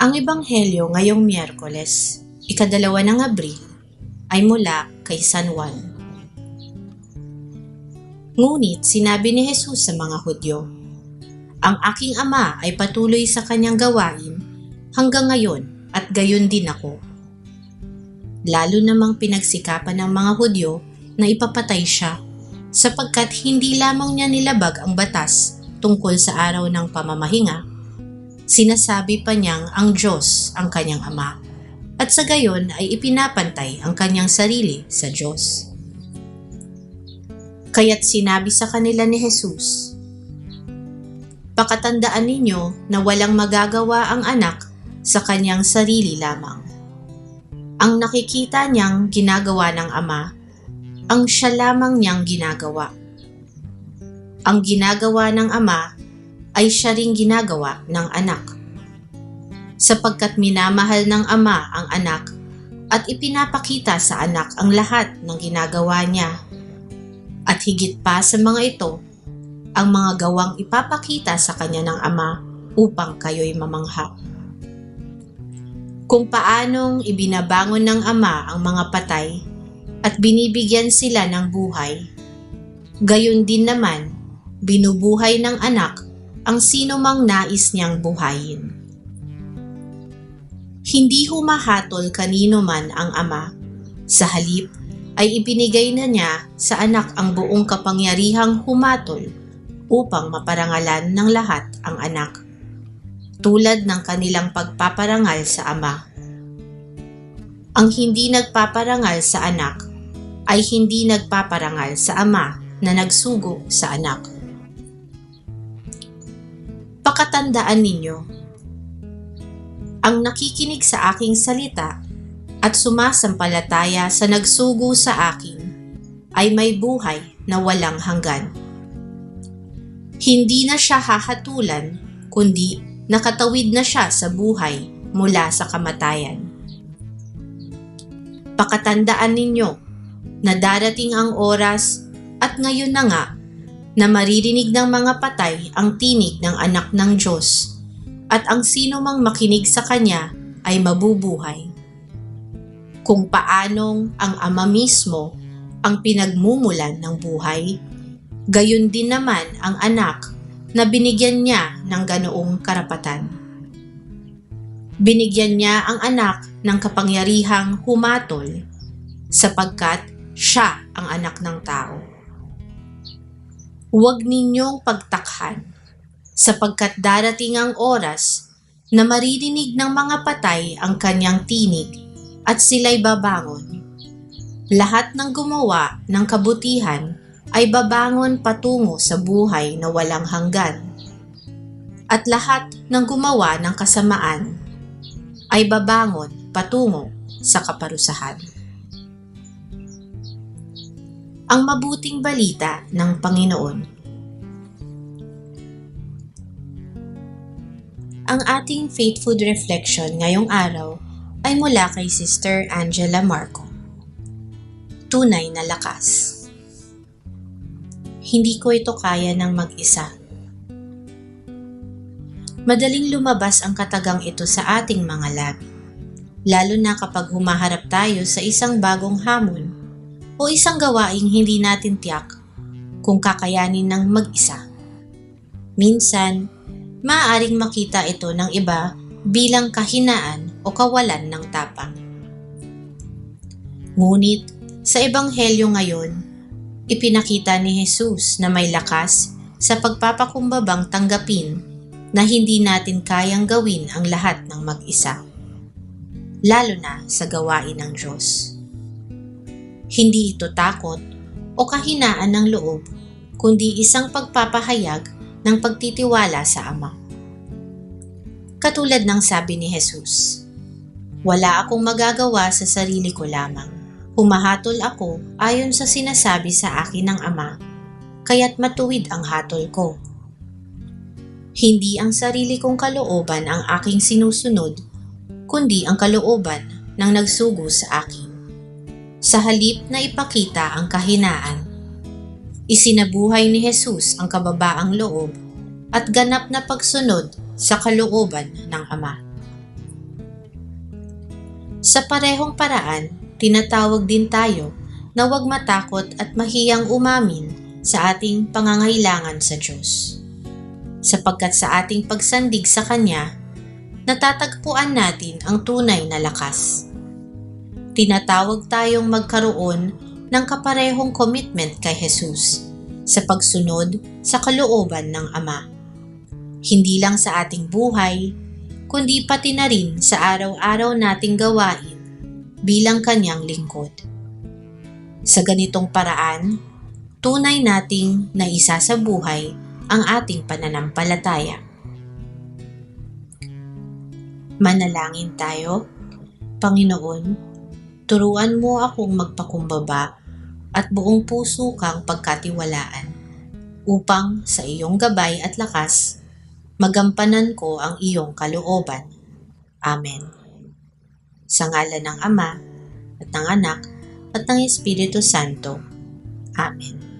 Ang Ebanghelyo ngayong Miyerkules, ika-2 ng Abril, ay mula kay San Juan. Ngunit sinabi ni Jesus sa mga Hudyo, "Ang aking Ama ay patuloy sa kanyang gawain hanggang ngayon at gayon din ako." Lalo namang pinagsikapan ng mga Hudyo na ipapatay siya, sapagkat hindi lamang niya nilabag ang batas tungkol sa araw ng pamamahinga. Sinasabi pa niyang ang Diyos ang kanyang Ama, at sa gayon ay ipinapantay ang kanyang sarili sa Diyos. Kaya't sinabi sa kanila ni Jesus, "Pakatandaan ninyo na walang magagawa ang anak sa kanyang sarili lamang. Ang nakikita niyang ginagawa ng Ama, ang siya lamang niyang ginagawa. Ang ginagawa ng Ama ay siya ring ginagawa ng anak. Sapagkat minamahal ng Ama ang anak at ipinapakita sa anak ang lahat ng ginagawa niya. At higit pa sa mga ito, ang mga gawang ipapakita sa kanya ng Ama upang kayo'y mamangha. Kung paanong ibinabangon ng Ama ang mga patay at binibigyan sila ng buhay, gayon din naman binubuhay ng anak ang sino mang nais niyang buhayin. Hindi humahatol kanino man ang Ama, sa halip ay ibinigay na niya sa anak ang buong kapangyarihang humatol upang maparangalan ng lahat ang anak, tulad ng kanilang pagpaparangal sa Ama. Ang hindi nagpaparangal sa anak ay hindi nagpaparangal sa Ama na nagsugo sa anak. Pakatandaan ninyo, ang nakikinig sa aking salita at sumasampalataya sa nagsugo sa akin ay may buhay na walang hanggan. Hindi na siya hahatulan, kundi nakatawid na siya sa buhay mula sa kamatayan. Pakatandaan ninyo na darating ang oras, at ngayon na nga, na maririnig ng mga patay ang tinig ng anak ng Diyos, at ang sino mang makinig sa kanya ay mabubuhay. Kung paanong ang Ama mismo ang pinagmumulan ng buhay, gayon din naman ang anak na binigyan niya ng ganoong karapatan. Binigyan niya ang anak ng kapangyarihang humatol, sapagkat siya ang anak ng tao. Huwag ninyong pagtakhan, sapagkat darating ang oras na maririnig ng mga patay ang kanyang tinig at sila'y babangon. Lahat ng gumawa ng kabutihan ay babangon patungo sa buhay na walang hanggan, at lahat ng gumawa ng kasamaan ay babangon patungo sa kaparusahan." Ang mabuting balita ng Panginoon. Ang ating faith food reflection ngayong araw ay mula kay Sister Angela Marco. Tunay na lakas. Hindi ko ito kaya ng mag-isa. Madaling lumabas ang katagang ito sa ating mga labi, lalo na kapag humaharap tayo sa isang bagong hamon o isang gawaing hindi natin tiyak kung kakayanin ng mag-isa. Minsan, maaaring makita ito ng iba bilang kahinaan o kawalan ng tapang. Ngunit sa Ebanghelyo ngayon, ipinakita ni Jesus na may lakas sa pagpapakumbabang tanggapin na hindi natin kayang gawin ang lahat ng mag-isa, lalo na sa gawain ng Diyos. Hindi ito takot o kahinaan ng loob, kundi isang pagpapahayag ng pagtitiwala sa Ama. Katulad ng sabi ni Jesus, "Wala akong magagawa sa sarili ko lamang. Humahatol ako ayon sa sinasabi sa akin ng Ama, kaya't matuwid ang hatol ko. Hindi ang sarili kong kalooban ang aking sinusunod, kundi ang kalooban ng nagsugo sa akin." Sa halip na ipakita ang kahinaan, isinabuhay ni Jesus ang kababaang loob at ganap na pagsunod sa kalooban ng Ama. Sa parehong paraan, tinatawag din tayo na huwag matakot at mahiyang umamin sa ating pangangailangan sa Diyos. Sapagkat sa ating pagsandig sa Kanya, natatagpuan natin ang tunay na lakas. Tinatawag tayong magkaroon ng kaparehong commitment kay Jesus sa pagsunod sa kalooban ng Ama. Hindi lang sa ating buhay, kundi pati na rin sa araw-araw nating gawain bilang Kanyang lingkod. Sa ganitong paraan, tunay nating naisasabuhay ang ating pananampalataya. Manalangin tayo. Panginoon, turuan mo akong magpakumbaba at buong puso kang pagkatiwalaan upang sa iyong gabay at lakas, magampanan ko ang iyong kalooban. Amen. Sa ngalan ng Ama, at ng Anak, at ng Espiritu Santo. Amen.